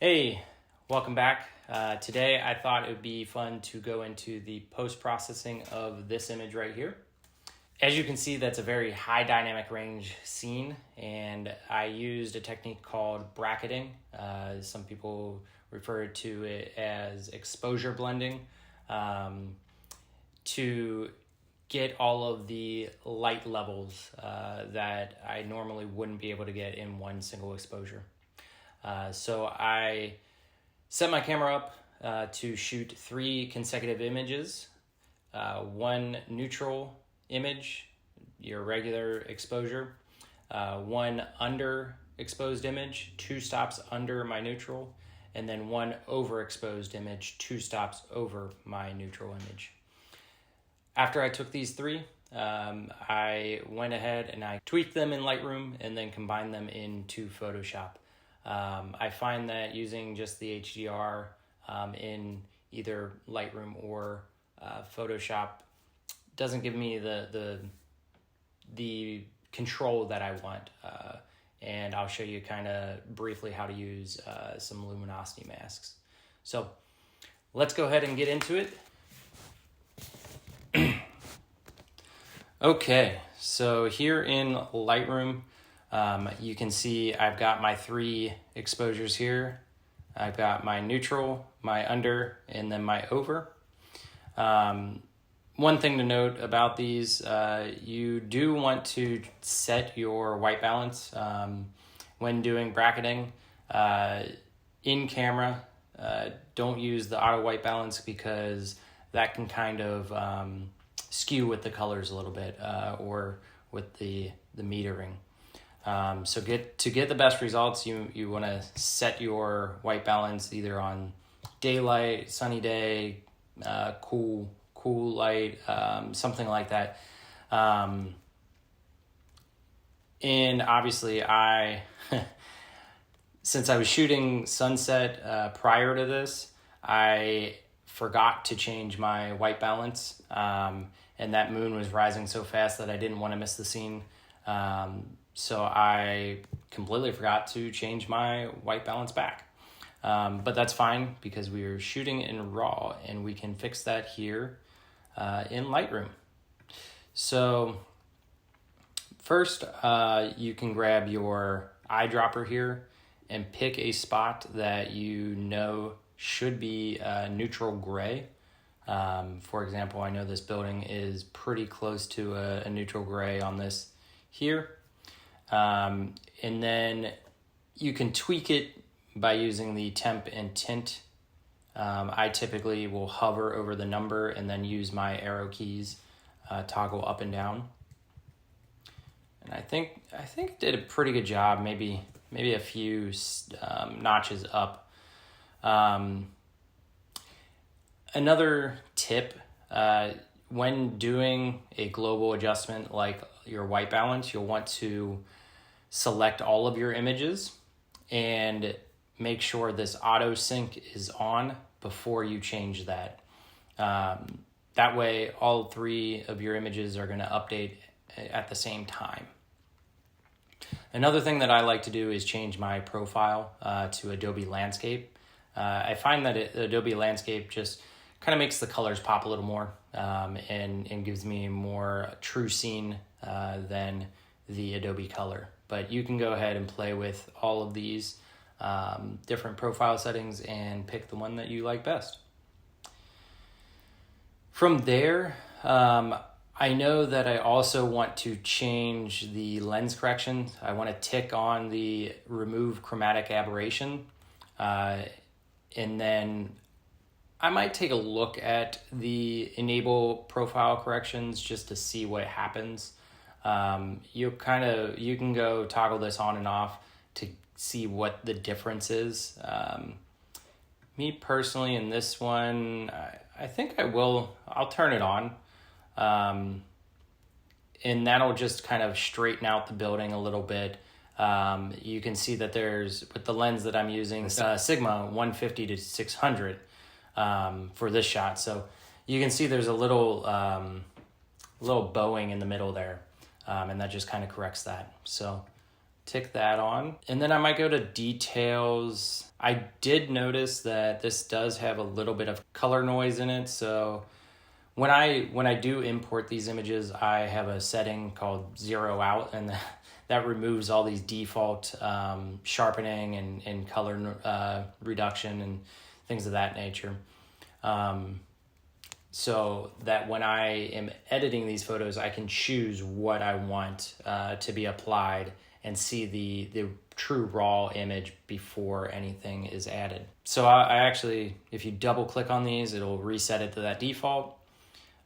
Hey, welcome back. Today I thought it would be fun to go into the post-processing of this image right here. As you can see, that's a very high dynamic range scene, and I used a technique called bracketing. Some people refer to it as exposure blending, to get all of the light levels that I normally wouldn't be able to get in one single exposure. So I set my camera up to shoot 3 consecutive images, one neutral image, your regular exposure, one underexposed image, 2 stops under my neutral, and then one overexposed image, 2 stops over my neutral image. After I took these 3, I went ahead and I tweaked them in Lightroom and then combined them into Photoshop. I find that using just the HDR in either Lightroom or Photoshop doesn't give me the control that I want. And I'll show you kind of briefly how to use some luminosity masks. So let's go ahead and get into it. Okay, so here in Lightroom, you can see I've got my 3 exposures here. I've got my neutral, my under, and then my over. One thing to note about these, you do want to set your white balance when doing bracketing. In camera, don't use the auto white balance because that can kind of skew with the colors a little bit or with the metering. So to get the best results, you want to set your white balance either on daylight, sunny day, cool light, something like that. And obviously since I was shooting sunset prior to this, I forgot to change my white balance. And that moon was rising so fast that I didn't want to miss the scene. So I completely forgot to change my white balance back. But that's fine because we are shooting in RAW and we can fix that here in Lightroom. So first, you can grab your eyedropper here and pick a spot that you know should be neutral gray. For example, I know this building is pretty close to a neutral gray on this here. And then you can tweak it by using the temp and tint. I typically will hover over the number and then use my arrow keys, toggle up and down. And I think it did a pretty good job, maybe a few notches up. Another tip, when doing a global adjustment like your white balance, you'll want to select all of your images and make sure this auto sync is on before you change that. That way, all 3 of your images are going to update at the same time. Another thing that I like to do is change my profile to Adobe Landscape. I find that Adobe Landscape just kind of makes the colors pop a little more and gives me a more true scene than the Adobe Color. But you can go ahead and play with all of these different profile settings and pick the one that you like best. From there, I know that I also want to change the lens correction. I want to tick on the remove chromatic aberration. And then I might take a look at the enable profile corrections just to see what happens. You can go toggle this on and off to see what the difference is. Me personally in this one, I think I'll turn it on. And that'll just kind of straighten out the building a little bit. You can see that with the lens that I'm using, Sigma 150 to 600 for this shot. So you can see there's a little bowing in the middle there. And that just kind of corrects that. So tick that on. And then I might go to details. I did notice that this does have a little bit of color noise in it. So when I do import these images, I have a setting called zero out, and that removes all these default sharpening and color reduction and things of that nature. So that when I am editing these photos, I can choose what I want to be applied and see the true raw image before anything is added. So I actually, if you double click on these, it'll reset it to that default.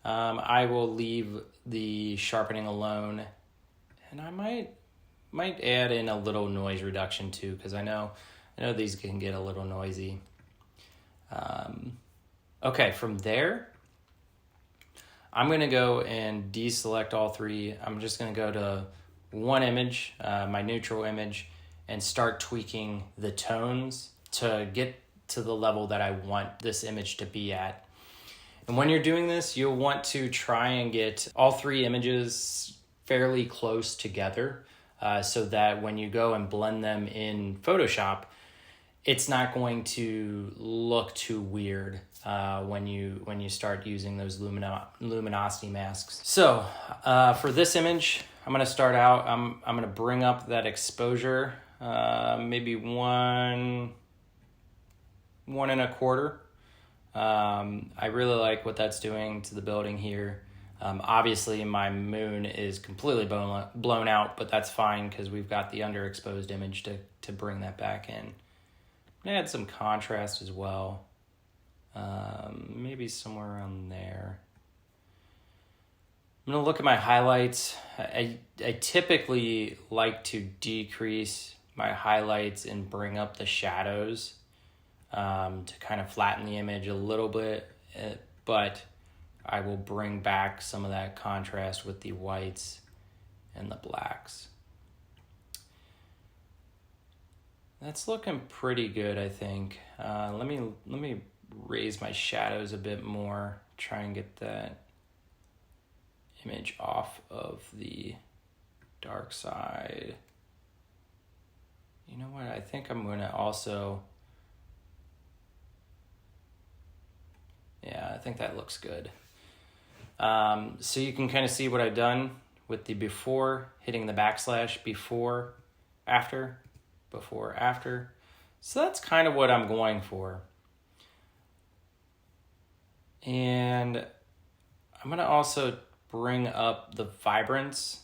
I will leave the sharpening alone, and I might add in a little noise reduction too, because I know these can get a little noisy. Okay, from there, I'm going to go and deselect all three. I'm just going to go to one image, my neutral image, and start tweaking the tones to get to the level that I want this image to be at. And when you're doing this, you'll want to try and get all three images fairly close together so that when you go and blend them in Photoshop, it's not going to look too weird when you start using those luminosity masks. So for this image, I'm going to start out. I'm going to bring up that exposure, maybe 1.25. I really like what that's doing to the building here. Obviously, my moon is completely blown out, but that's fine because we've got the underexposed image to bring that back in. Add some contrast as well. Maybe somewhere around there. I'm going to look at my highlights. I typically like to decrease my highlights and bring up the shadows to kind of flatten the image a little bit, but I will bring back some of that contrast with the whites and the blacks. That's looking pretty good, I think. Let me raise my shadows a bit more, try and get that image off of the dark side. You know what? I think I'm going to also... Yeah, I think that looks good. So you can kind of see what I've done with the before, hitting the backslash, before, after. So that's kind of what I'm going for. And I'm going to also bring up the vibrance.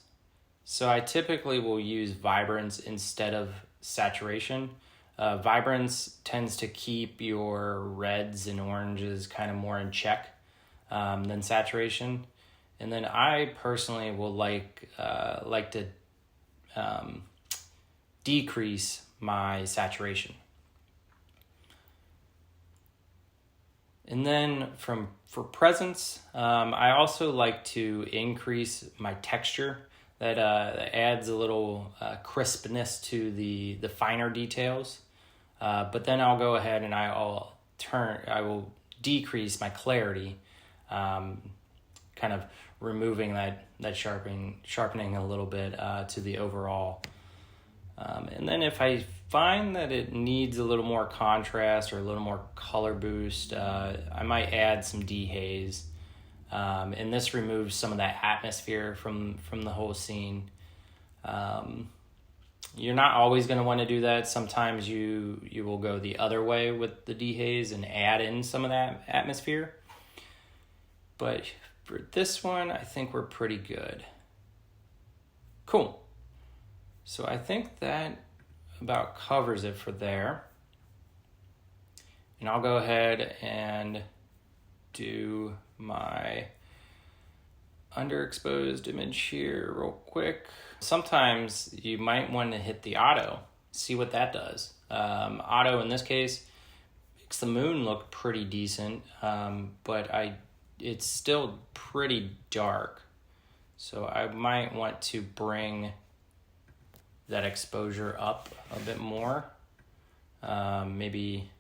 So I typically will use vibrance instead of saturation. Vibrance tends to keep your reds and oranges kind of more in check than saturation. And then I personally will like to decrease my saturation. And then for presence, I also like to increase my texture. That adds a little crispness to the finer details. But then I'll go ahead and I will decrease my clarity, kind of removing that sharpening a little bit to the overall. And then if I find that it needs a little more contrast or a little more color boost, I might add some dehaze. And this removes some of that atmosphere from the whole scene. You're not always going to want to do that. Sometimes you will go the other way with the dehaze and add in some of that atmosphere. But for this one, I think we're pretty good. Cool. So I think that about covers it for there. And I'll go ahead and do my underexposed image here real quick. Sometimes you might want to hit the auto, see what that does. Auto in this case makes the moon look pretty decent, but it's still pretty dark. So I might want to bring that exposure up a bit more. Maybe,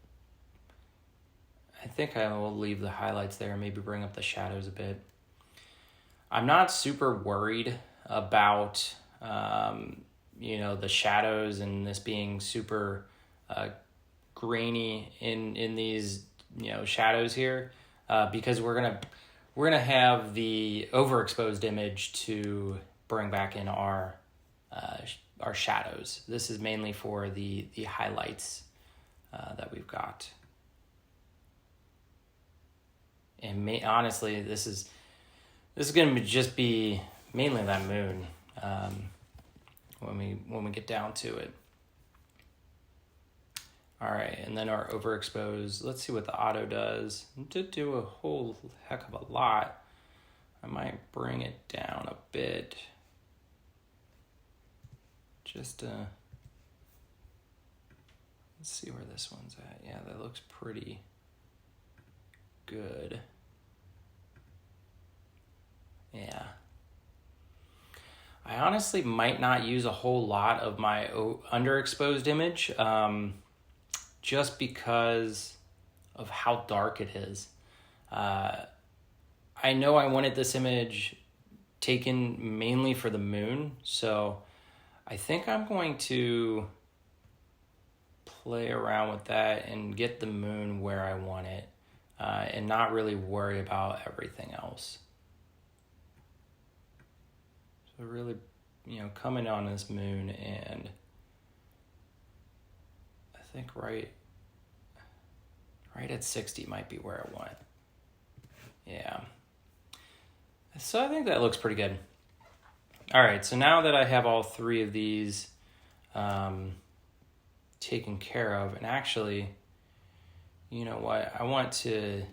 I think I will leave the highlights there, maybe bring up the shadows a bit. I'm not super worried about the shadows and this being super grainy in these, shadows here, because we're gonna have the overexposed image to bring back in our shadows. This is mainly for the highlights that we've got. And honestly, this is going to just be mainly that moon when we get down to it. All right, and then our overexposed. Let's see what the auto does. It did do a whole heck of a lot. I might bring it down a bit. Just let's see where this one's at. Yeah, that looks pretty good. Yeah. I honestly might not use a whole lot of my underexposed image, just because of how dark it is. I know I wanted this image taken mainly for the moon, so I think I'm going to play around with that and get the moon where I want it, and not really worry about everything else. So really, coming on this moon, and I think right at 60 might be where I want. Yeah. So I think that looks pretty good. All right, so now that I have all three of these taken care of, and actually, you know what? I want to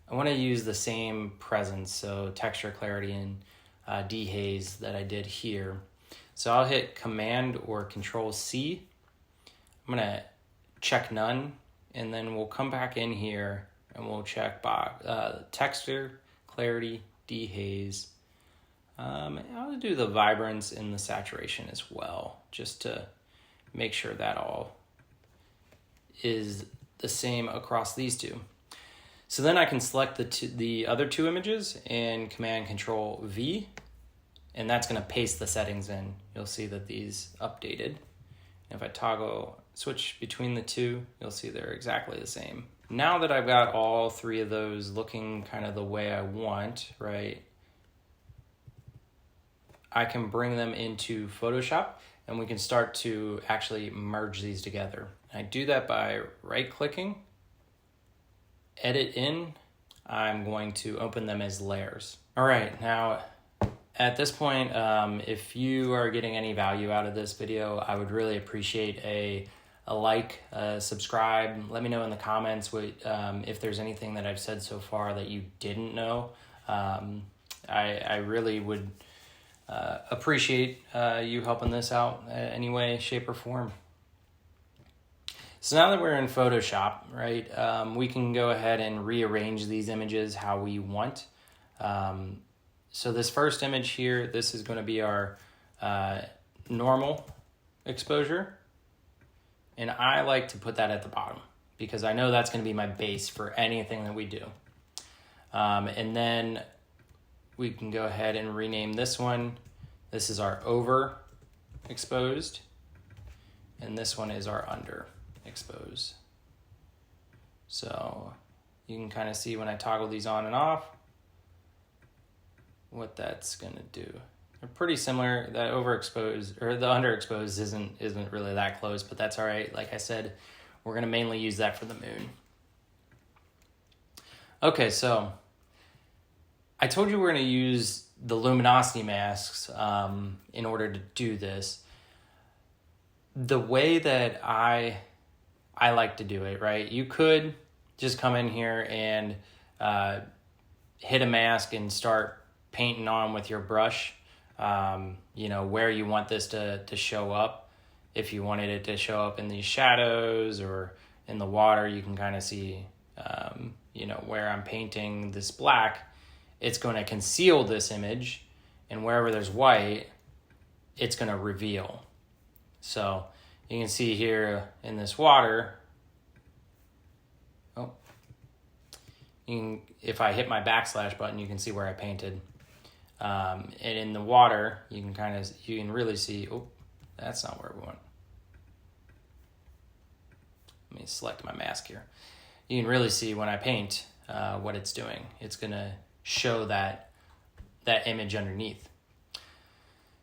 use the same presence, so texture, clarity, and dehaze that I did here. So I'll hit Command or Control C. I'm gonna check none, and then we'll come back in here and we'll check texture, clarity, dehaze. I'll do the vibrance and the saturation as well, just to make sure that all is the same across these two. So then I can select the other two images and Command Control V, and that's going to paste the settings in. You'll see that these updated. If I switch between the two, you'll see they're exactly the same. Now that I've got all three of those looking kind of the way I want, right, I can bring them into Photoshop and we can start to actually merge these together. I do that by right-clicking, edit in. I'm going to open them as layers. All right, now at this point, if you are getting any value out of this video, I would really appreciate a like, subscribe. Let me know in the comments if there's anything that I've said so far that you didn't know. I really would appreciate you helping this out in any way, shape, or form. So now that we're in Photoshop, right, we can go ahead and rearrange these images how we want. So this first image here, this is going to be our normal exposure. And I like to put that at the bottom because I know that's going to be my base for anything that we do. And then we can go ahead and rename this one. This is our overexposed, and this one is our underexposed. So you can kind of see when I toggle these on and off what that's going to do. They're pretty similar. That overexposed or the underexposed isn't really that close, but that's all right. Like I said, we're going to mainly use that for the moon. Okay, so I told you we're going to use the luminosity masks in order to do this. The way that I like to do it, right? You could just come in here and hit a mask and start painting on with your brush, where you want this to show up. If you wanted it to show up in these shadows or in the water, you can kind of see, where I'm painting this black. It's going to conceal this image, and wherever there's white, it's going to reveal. So you can see here in this water, if I hit my backslash button, you can see where I painted. And in the water, you can really see, That's not where we want. Let me select my mask here. You can really see when I paint what it's doing. It's gonna show that image underneath.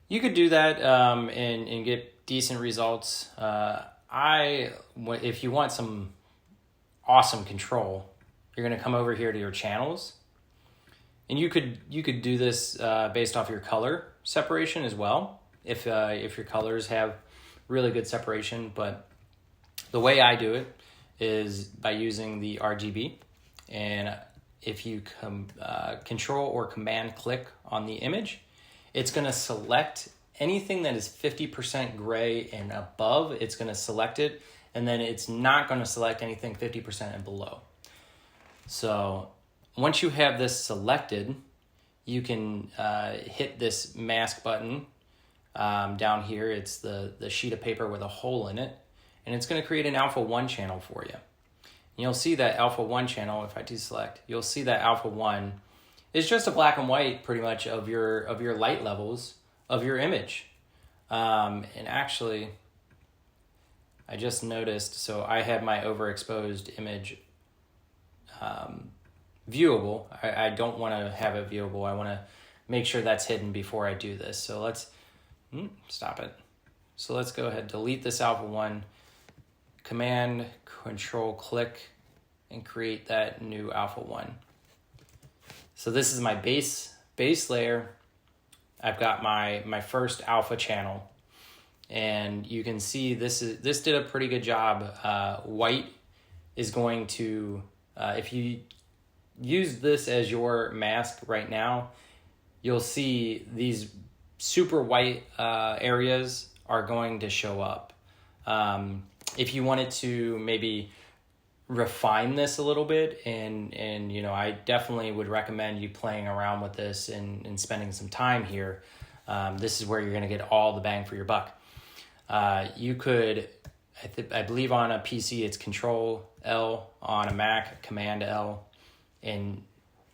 You could do that and get decent results. If you want some awesome control, you're gonna come over here to your channels, and you could do this based off your color separation as well. If your colors have really good separation, but the way I do it is by using the RGB, and if you control or command click on the image, it's going to select anything that is 50% gray and above. It's going to select it, and then it's not going to select anything 50% and below. So once you have this selected, you can hit this mask button down here. It's the sheet of paper with a hole in it, and it's going to create an alpha 1 channel for you. And you'll see that alpha 1 channel, if I deselect, you'll see that alpha 1 is just a black and white pretty much of your light levels of your image. And actually, I just noticed, so I had my overexposed image viewable. I don't want to have it viewable. I want to make sure that's hidden before I do this. So let's stop it. So let's go ahead, delete this alpha 1, command control click, and create that new alpha 1. So this is my base layer. I've got my first alpha channel, and you can see this did a pretty good job. White is going to, if you use this as your mask right now, you'll see these super white areas are going to show up. If you wanted to maybe refine this a little bit, and I definitely would recommend you playing around with this and spending some time here. This is where you're going to get all the bang for your buck. You could, I believe on a PC it's Control L, on a Mac Command L, and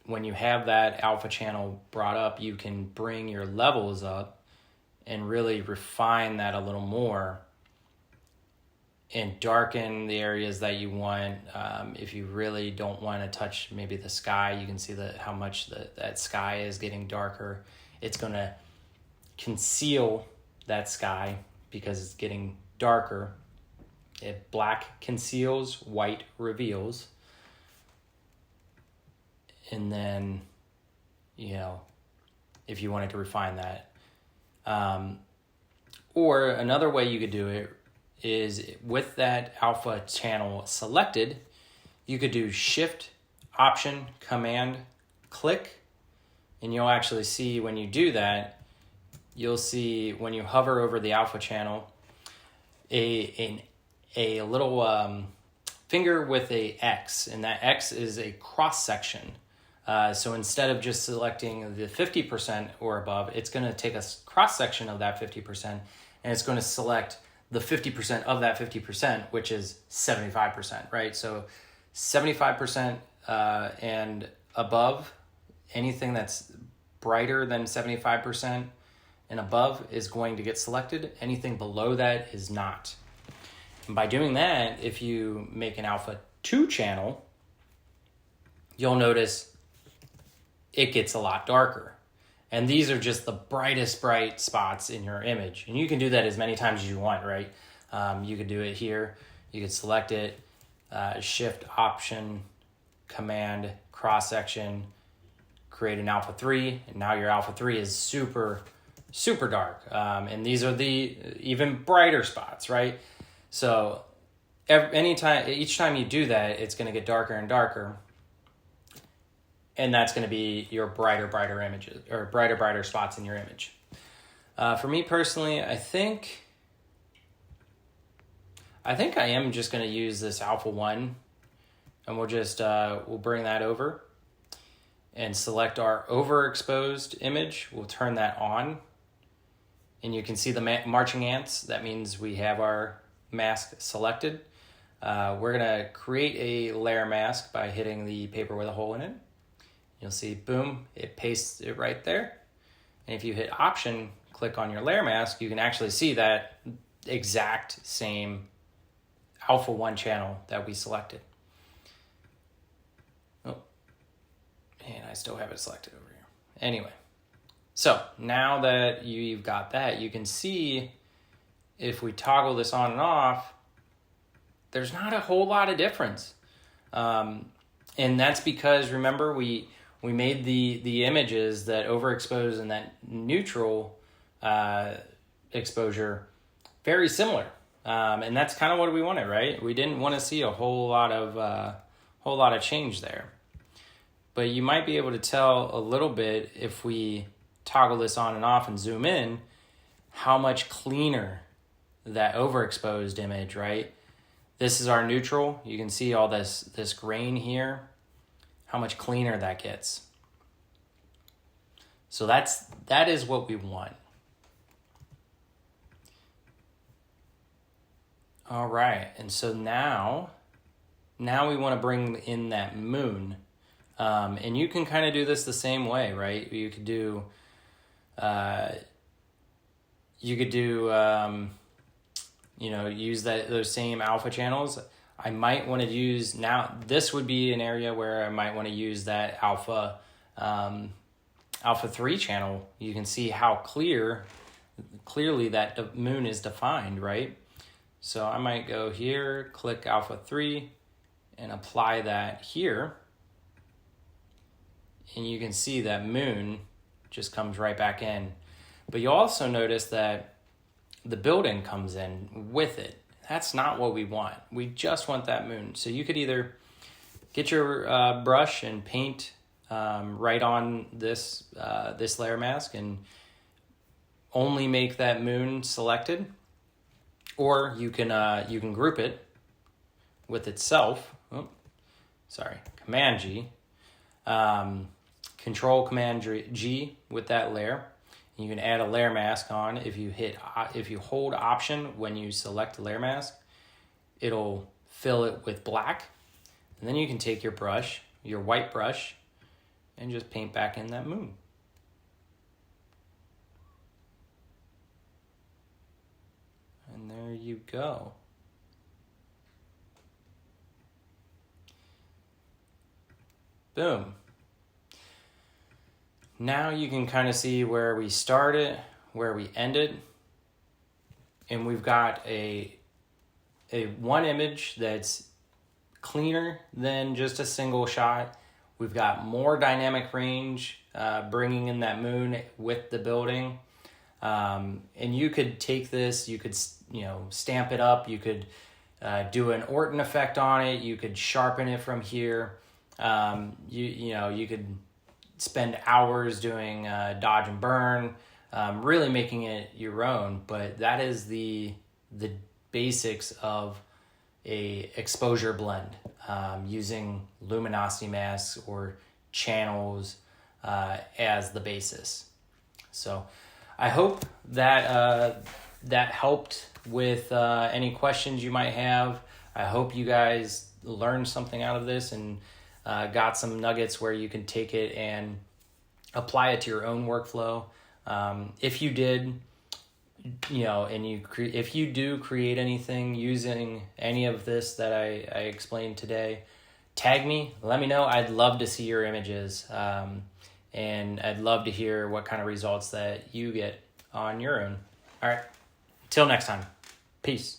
when you have that alpha channel brought up, you can bring your levels up and really refine that a little more and darken the areas that you want. If you really don't want to touch maybe the sky, you can see how much that sky is getting darker. It's going to conceal that sky because it's getting darker. If black conceals, white reveals. And then, if you wanted to refine that. Or another way you could do it is with that alpha channel selected, you could do Shift, Option, Command, click, and you'll actually see when you do that, you'll see when you hover over the alpha channel, a little finger with a X, and that X is a cross section. So instead of just selecting the 50% or above, it's going to take a cross section of that 50%, and it's going to select the 50% of that 50%, which is 75%, right? So 75% and above, anything that's brighter than 75% and above is going to get selected. Anything below that is not. And by doing that, if you make an alpha 2 channel, you'll notice it gets a lot darker. And these are just the brightest bright spots in your image. And you can do that as many times as you want, right? You could do it here. You could select it, Shift, Option, Command, cross section, create an alpha 3, and now your alpha 3 is super, super dark. And these are the even brighter spots, right? So each time you do that, it's going to get darker and darker. And that's going to be your brighter images, or brighter spots in your image. For me personally, I think I am just going to use this alpha 1, and we'll bring that over and select our overexposed image. We'll turn that on, and you can see the marching ants. That means we have our mask selected. We're going to create a layer mask by hitting the paper with a hole in it. You'll see, boom, it pastes it right there. And if you hit Option, click on your layer mask, you can actually see that exact same alpha 1 channel that we selected. Oh, and I still have it selected over here. Anyway, so now that you've got that, you can see if we toggle this on and off, there's not a whole lot of difference. And that's because, remember, we made the images that overexpose and that neutral exposure very similar. And that's kind of what we wanted, right? We didn't want to see a whole lot of change there. But you might be able to tell a little bit if we toggle this on and off and zoom in, how much cleaner that overexposed image, right? This is our neutral. You can see all this grain here, how much cleaner that gets. So that is what we want. All right, and so now we want to bring in that moon. And you can kind of do this the same way, right? You could do use those same alpha channels. I might want to use, now this would be an area where I might want to use that alpha 3 channel. You can see how clearly that the moon is defined, right? So I might go here, click alpha 3 and apply that here. And you can see that moon just comes right back in. But you also notice that the building comes in with it. That's not what we want. We just want that moon. So you could either get your brush and paint right on this layer mask and only make that moon selected, or you can group it with itself. Command G, Control Command G with that layer. You can add a layer mask on. If you hold Option when you select a layer mask, it'll fill it with black. And then you can take your brush, your white brush, and just paint back in that moon. And there you go. Boom. Now you can kind of see where we started, where we ended, and we've got a one image that's cleaner than just a single shot. We've got more dynamic range, bringing in that moon with the building. And you could take this, you could stamp it up, you could do an Orton effect on it, you could sharpen it from here. You could spend hours doing dodge and burn, really making it your own. But that is the basics of a exposure blend, using luminosity masks or channels as the basis. So I hope that that helped with any questions you might have. I hope you guys learned something out of this and got some nuggets where you can take it and apply it to your own workflow. If you did, if you do create anything using any of this that I explained today, tag me, let me know. I'd love to see your images, and I'd love to hear what kind of results that you get on your own. All right, till next time, peace.